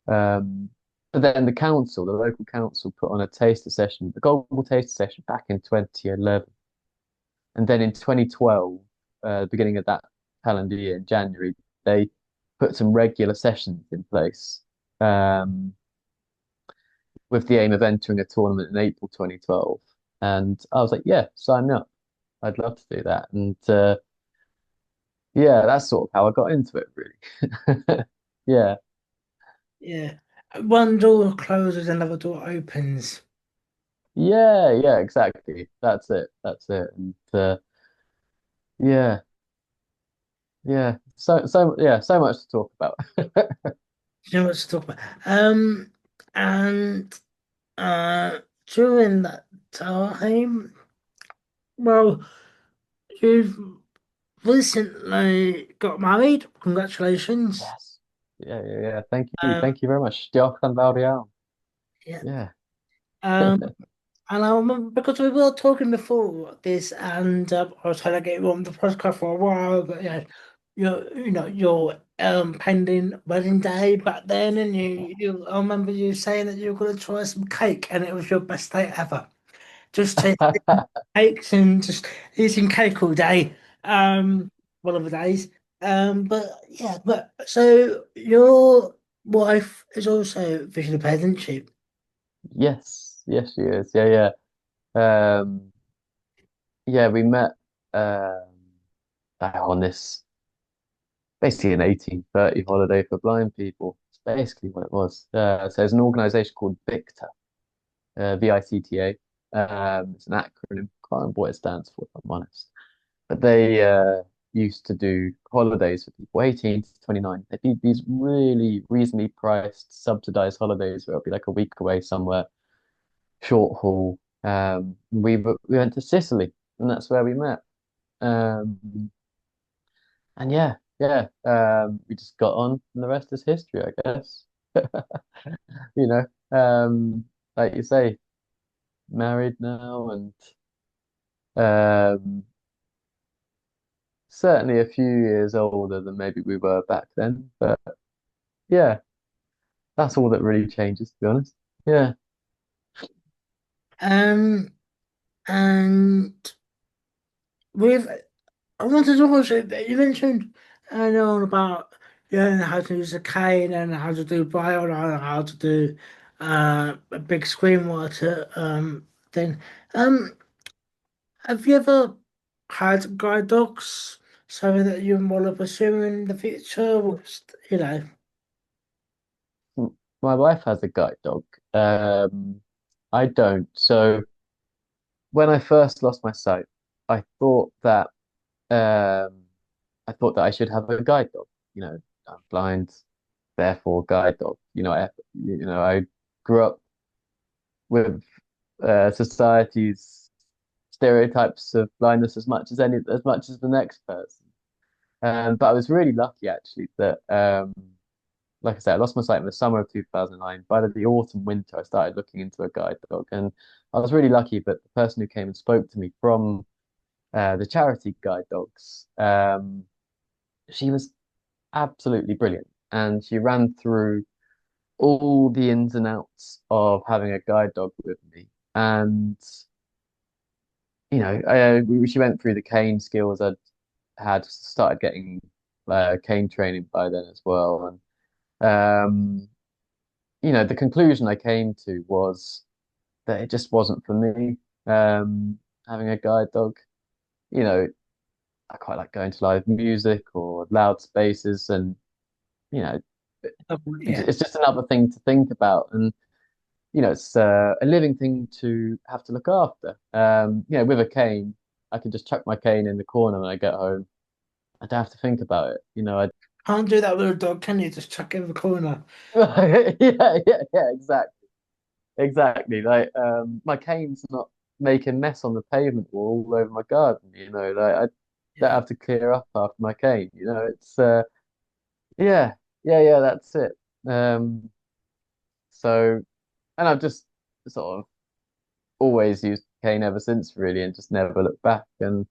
Um, but then the local council, put on a taster session, the Global Taster Session back in 2011. And then in 2012, beginning of that calendar year, in January, they put some regular sessions in place. With the aim of entering a tournament in April 2012. And I was like, yeah, sign me up. I'd love to do that. And yeah, that's sort of how I got into it, really. Yeah, Yeah. One door closes, another door opens. yeah, exactly. That's it. That's it. And Yeah, yeah. Yeah, so much to talk about. You know what to talk about. And uh, during that time, well, you've recently got married. Congratulations. Yes. Yeah, yeah, yeah. Thank you. Um, Thank you very much. Jochen Valdial. yeah. Yeah. Um, and I remember because we were talking before this, and I was trying to get you on the podcast for a while, but yeah, your pending wedding day back then, and I remember you saying that you were going to try some cake, and it was your best day ever. Just tasting cakes and just eating cake all day. One of the days. But yeah, but so your wife is also visually impaired, isn't she? Yes. Yes, she is. Yeah, yeah. Yeah, we met on this basically an 1830 holiday for blind people. It's basically what it was. So there's an organization called VICTA, VICTA. It's an acronym. Can't remember what it stands for, if I'm honest. But they used to do holidays for people 18 to 29. They did these really reasonably priced, subsidized holidays where it'd be like a week away somewhere, short haul. We went to Sicily, and that's where we met. Um, and yeah, yeah, we just got on, and the rest is history, I guess. You know, like you say, married now, and um, certainly a few years older than maybe we were back then. But yeah, that's all that really changes, to be honest. Yeah. Um, and with I wanted to also that you mentioned earlier on about learning how to use a cane and how to do braille and how to do a big screen water thing. Um, have you ever had guide dogs? Something that you want to pursue in the future? You know, My wife has a guide dog. I don't. So when I first lost my sight, I thought that um, I thought that I should have a guide dog. You know, I'm blind, therefore guide dog. I grew up with society's stereotypes of blindness as much as the next person. But I was really lucky actually that like I said, I lost my sight in the summer of 2009. By the autumn, winter, I started looking into a guide dog, and I was really lucky that the person who came and spoke to me from the charity guide dogs, she was absolutely brilliant, and she ran through all the ins and outs of having a guide dog with me, and she went through the cane skills. I'd had started getting cane training by then as well, and the conclusion I came to was that it just wasn't for me. Having a guide dog, you know, I quite like going to live music or loud spaces, and you know, yeah, it's just another thing to think about, and it's a living thing to have to look after. With a cane, I can just chuck my cane in the corner when I get home. I don't have to think about it. can't do that with a dog, can you? Just chuck it in the corner. Yeah, exactly. Exactly. Like my cane's not making mess on the pavement wall all over my garden, like I don't Yeah. have to clear up after my cane, it's yeah, yeah, that's it. Um so and I've just sort of always used cane ever since really and just never looked back. And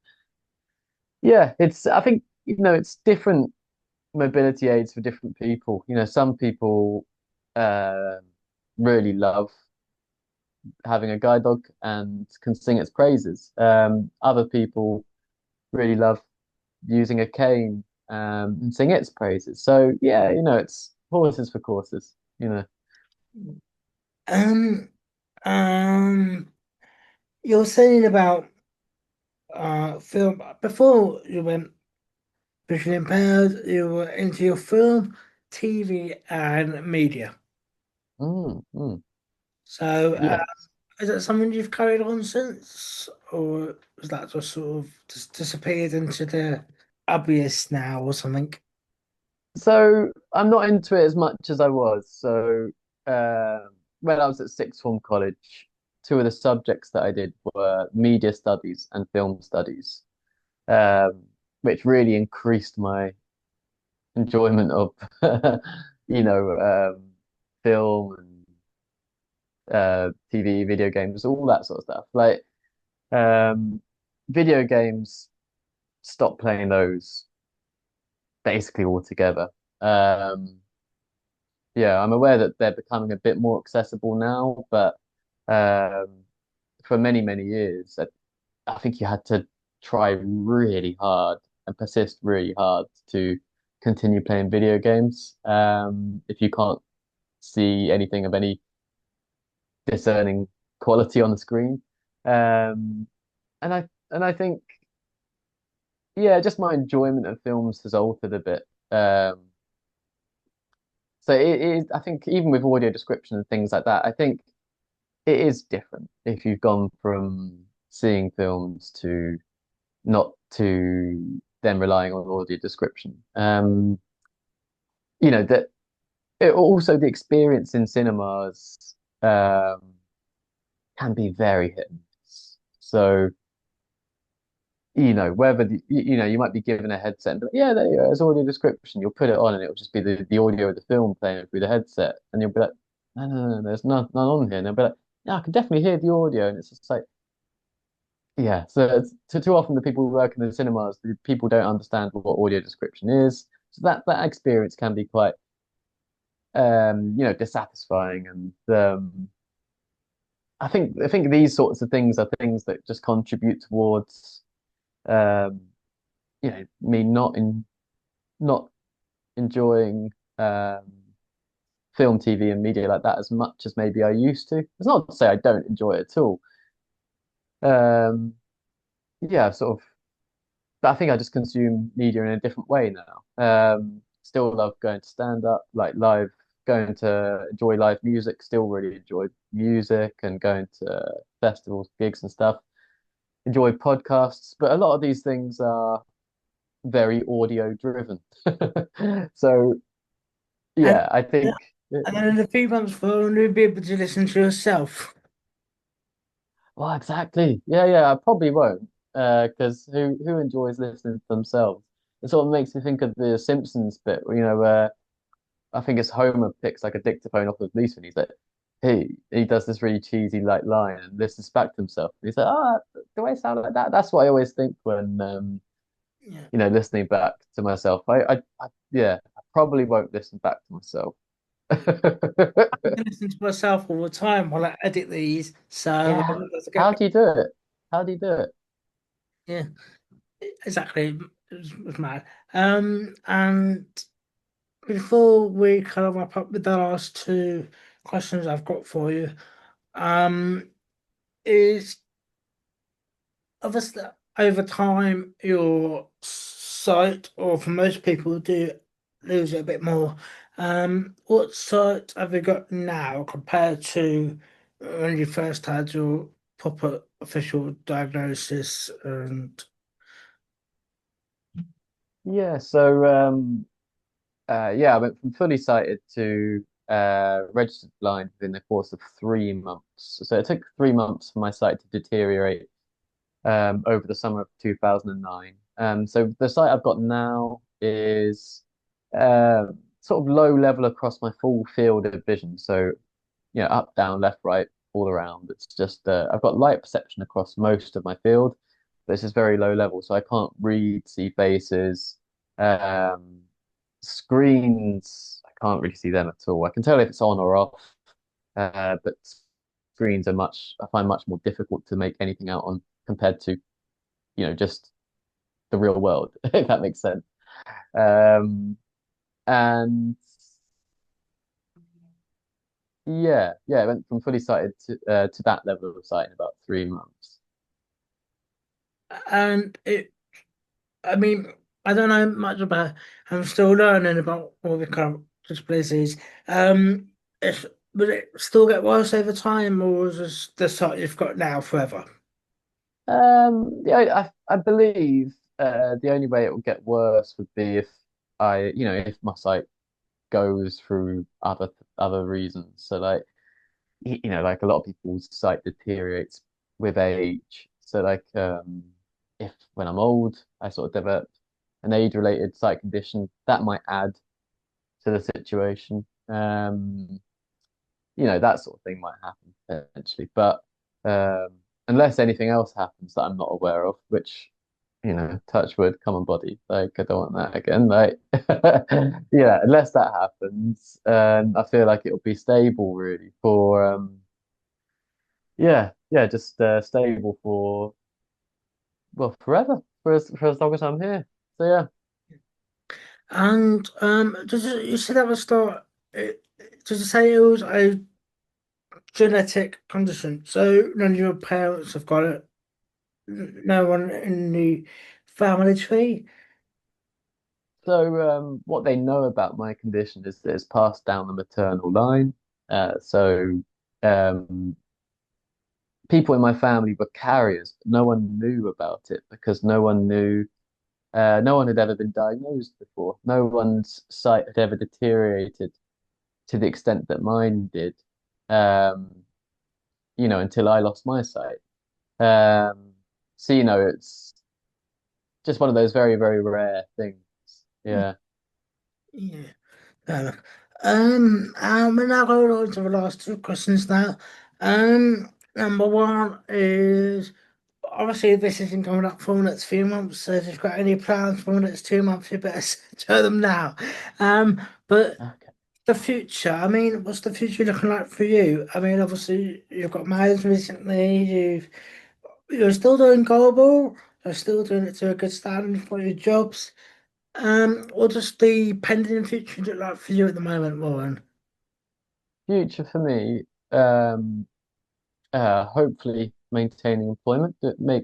yeah, it's I think, it's different mobility aids for different people. Some people uh really love having a guide dog and can sing its praises. Other people really love using a cane and sing its praises. So yeah, it's horses for courses. Um, um, you're saying about film before you went visually impaired, you were into your film, TV, and media. Mm, mm. So, Yes. is that something you've carried on since? or was that just sort of just disappeared into the abyss now or something? So I'm not into it as much as I was. So when I was at sixth form college, two of the subjects that I did were media studies and film studies, um, which really increased my enjoyment of, you know, film and TV, video games, all that sort of stuff. Like um, video games, stopped playing those basically altogether. Um, yeah, I'm aware that they're becoming a bit more accessible now, but um, for many, many years, I think you had to try really hard and persist really hard to continue playing video games. If you can't see anything of any discerning quality on the screen. Um, and I think, yeah, just my enjoyment of films has altered a bit. So it is, I think, even with audio description and things like that, I think it is different if you've gone from seeing films to not to then relying on audio description. That also the experience in cinemas can be very hit and miss. So, whether you might be given a headset and be like, yeah, there you go, it's audio description. You'll put it on and it'll just be the audio of the film playing through the headset, and you'll be like, no, no, no, there's none on here. And they'll be like, yeah, I can definitely hear the audio, and it's just like, yeah. So too often the people who work in the cinemas, the people don't understand what audio description is. So that experience can be quite dissatisfying, and I think these sorts of things are things that just contribute towards um, me not enjoying film, TV, and media like that as much as maybe I used to. It's not to say I don't enjoy it at all. Um, yeah, sort of. But I think I just consume media in a different way now. Still love going to stand up, like live, going to enjoy live music. Still really enjoy music and going to festivals, gigs, and stuff. Enjoy podcasts, but a lot of these things are very audio driven. So And yeah, I yeah, think and then in a few months, you'll be able to listen to yourself. well, exactly. Yeah, yeah, I probably won't. Because who enjoys listening to themselves? It sort of makes me think of the Simpsons bit, where I think it's Homer picks like a dictaphone off of Lisa and he's like, he does this really cheesy like line and listens back to himself. And he's like, do I sound like that? That's what I always think when Yeah. listening back to myself. Yeah, I probably won't listen back to myself. I can listen to myself all the time while I edit these. So Yeah, that's a how get do you do it? How do you do it? yeah, exactly. It was mad. And before we kind of wrap up with the last two questions I've got for you, um, is obviously over time your sight, or for most people, do lose it a bit more. What sight have you got now compared to when you first had your proper official diagnosis? And Yeah, so yeah, I went from fully sighted to registered blind within the course of 3 months. So it took 3 months for my sight to deteriorate over the summer of 2009. So the sight I've got now is sort of low level across my full field of vision. So, up, down, left, right, all around. It's just I've got light perception across most of my field, but it's just very low level. So I can't read, see faces. Um, Screens, I can't really see them at all. I can tell if it's on or off, but screens I find much more difficult to make anything out on compared to, just the real world, if that makes sense. Um, and yeah, it went from fully sighted to that level of sight in about 3 months. it, I mean, I don't know much about. I'm still learning about all the current displays. If, will it still get worse over time, or is this the sight you've got now forever? Yeah, I believe the only way it would get worse would be if if my sight goes through other reasons. So like, like a lot of people's sight deteriorates with age. So like, if when I'm old, I sort of develop an age-related sight condition, that might add to the situation. That sort of thing might happen eventually. But um, unless anything else happens that I'm not aware of, which, touch wood, come on body, like I don't want that again. Like, yeah, unless that happens, I feel like it'll be stable really for yeah, just stable for well forever for as long as I'm here. So yeah. And you said at the start, did you say it was a genetic condition? So none of your parents have got it. No one in the family tree. So what they know about my condition is that it's passed down the maternal line. So um, people in my family were carriers, but no one knew about it because no one had ever been diagnosed before. No one's sight had ever deteriorated to the extent that mine did, um, until I lost my sight. Um, so, it's just one of those very, very rare things. Yeah. Yeah. Fair enough. We're now going on to the last two questions now. Number one is obviously this isn't coming up for the next few months, so if you've got any plans for the next 2 months, you better tell them now. But Okay. the future, I mean, what's the future looking like for you? I mean, obviously you've got married recently, you're still doing Goalball, you're still doing it to a good standard for your jobs. What does the pending future look like for you at the moment, Warren? Future for me, hopefully maintaining employment,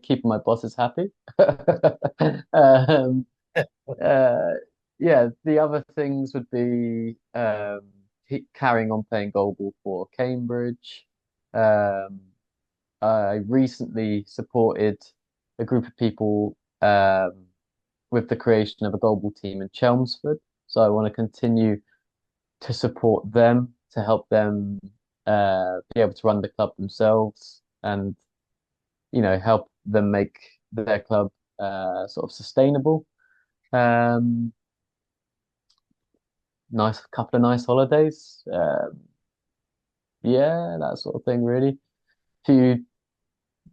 keeping my bosses happy. Um, uh, yeah, the other things would be carrying on playing Goalball for Cambridge. Um, I recently supported a group of people with the creation of a Goalball team in Chelmsford. So I want to continue to support them, to help them be able to run the club themselves and, help them make their club sort of sustainable. Um, nice couple of nice holidays. Yeah, that sort of thing, really. Few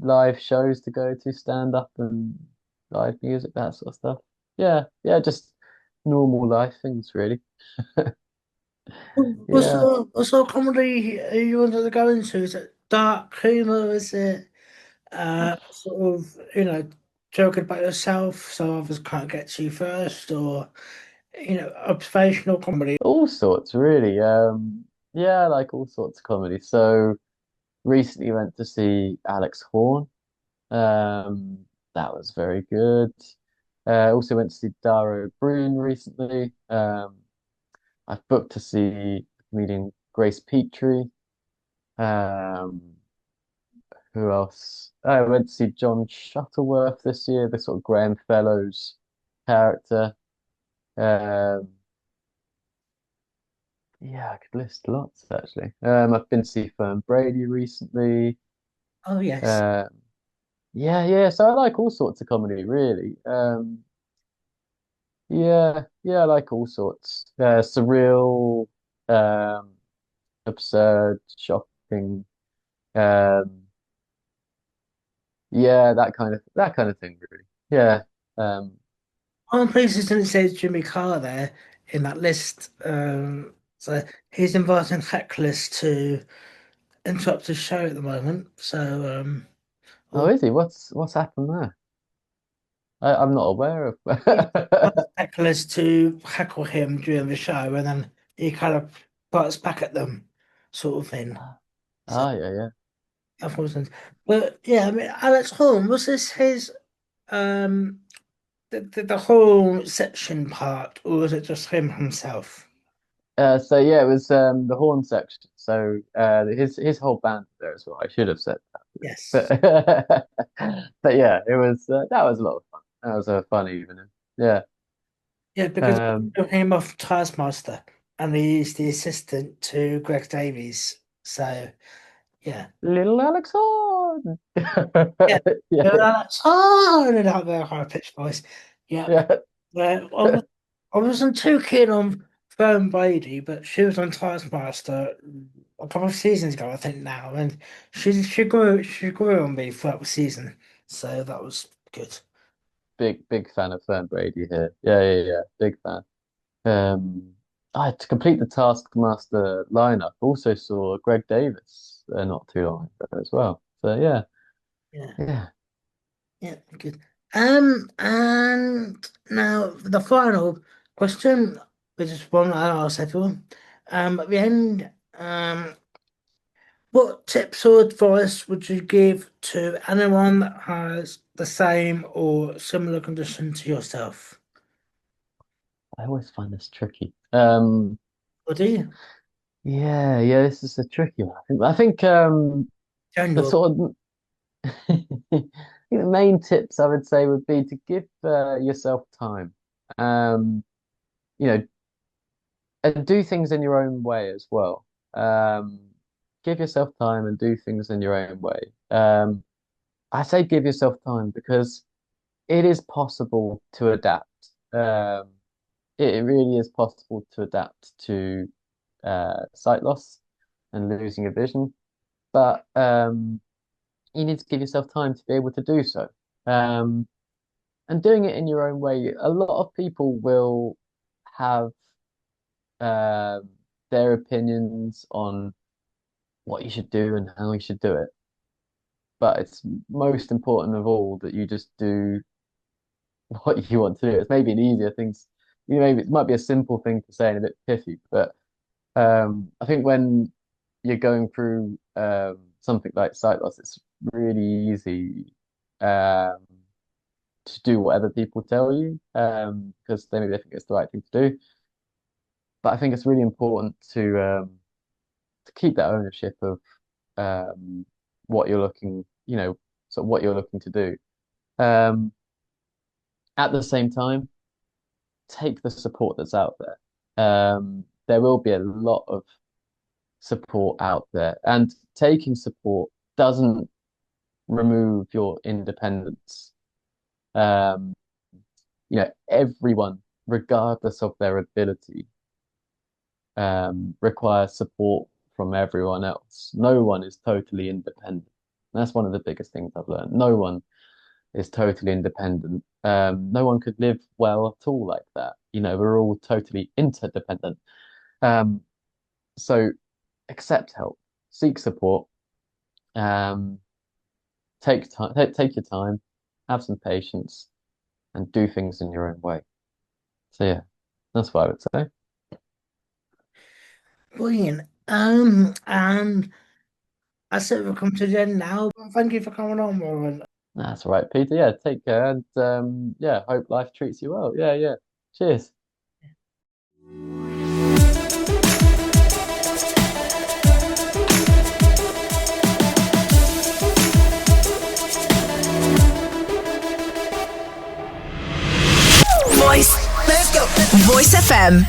live shows to go to, stand up and live music, that sort of stuff. Yeah, yeah, just normal life things, really. Yeah. What sort of comedy are you wanting to go into? Is it dark humor? Is it sort of, joking about yourself so others can't get to you first? Or, observational comedy? All sorts, really. Yeah, I like all sorts of comedy. So recently went to see Alex Horn. That was very good. Also went to see Daro Brun recently. I've booked to see comedian Grace Petrie. Um, who else? I went to see John Shuttleworth this year, the sort of Graham Fellows character. Um, yeah, I could list lots actually. I've been to see Fern Brady recently. Oh, yes. Um, yeah, yeah. So I like all sorts of comedy, really. Yeah, yeah, I like all sorts. Surreal, um, absurd, shocking. Um, yeah, that kind of thing, really. Yeah. Um, I'm pleased it didn't say Jimmy Carr there in that list. So he's inviting hecklers to interrupt his show at the moment. So, oh, or is he? What's happened there? I'm not aware of. he's hecklers to heckle him during the show, and then he kind of bites back at them, sort of thing. So, Ah, yeah, yeah. unfortunate. But yeah, I mean, Alex Horn, was this his um the whole section part, or was it just him himself? So yeah, it was the horn section. So his whole band was there as well. I should have said. Yes. But but yeah, it was that was a lot of fun. That was a fun evening. Yeah. Yeah, because Um, I came off Taskmaster and he's the assistant to Greg Davies. So yeah. Little Alexander. Yeah. Yeah, Oh, in that very high pitched voice. Yeah. yeah. I wasn't too keen on Fern Brady, but she was on Taskmaster a couple of seasons ago, I think now, and she grew on me throughout the season. So that was good. Big fan of Fern Brady here. Yeah, yeah, yeah. Big fan. Um, I to complete the Taskmaster lineup. Also saw Greg Davis not too long ago as well. So yeah, Yeah. yeah. Yeah, good. And now the final question, which is one I ask everyone. At the end, what tips or advice would you give to anyone that has the same or similar condition to yourself? I always find this tricky. Or do you? Yeah, yeah. This is a tricky one. The General. sort of I think the main tips I would say would be to give yourself time. Um, you know, and do things in your own way as well. Um, give yourself time and do things in your own way. I say give yourself time because it is possible to adapt. Um, it really is possible to adapt to sight loss and losing your vision, but you need to give yourself time to be able to do so. Um, and doing it in your own way, a lot of people will have um, their opinions on what you should do and how you should do it. But it's most important of all that you just do what you want to do. It's maybe an easier thing. Maybe it might be a simple thing to say and a bit pithy, but I think when you're going through something like sight loss, it's really easy um, to do whatever people tell you because they maybe they think it's the right thing to do. But I think it's really important to keep that ownership of um, what you're looking, sort of what you're looking to do. Um, at the same time, take the support that's out there. There will be a lot of support out there, and taking support doesn't remove your independence. Um, Everyone, regardless of their ability, requires support from everyone else. No one is totally independent. That's one of the biggest things I've learned. No one is totally independent. No one could live well at all like that. We're all totally interdependent. Um, so accept help, seek support, um, take your time, have some patience, and do things in your own way. So yeah, that's what I would say. Brilliant. And I said we've come to the end now. Thank you for coming on, Warren. That's all right, Peter. Yeah, take care, and yeah, hope life treats you well. Yeah, yeah. Cheers. Voice. Let's go. Voice FM.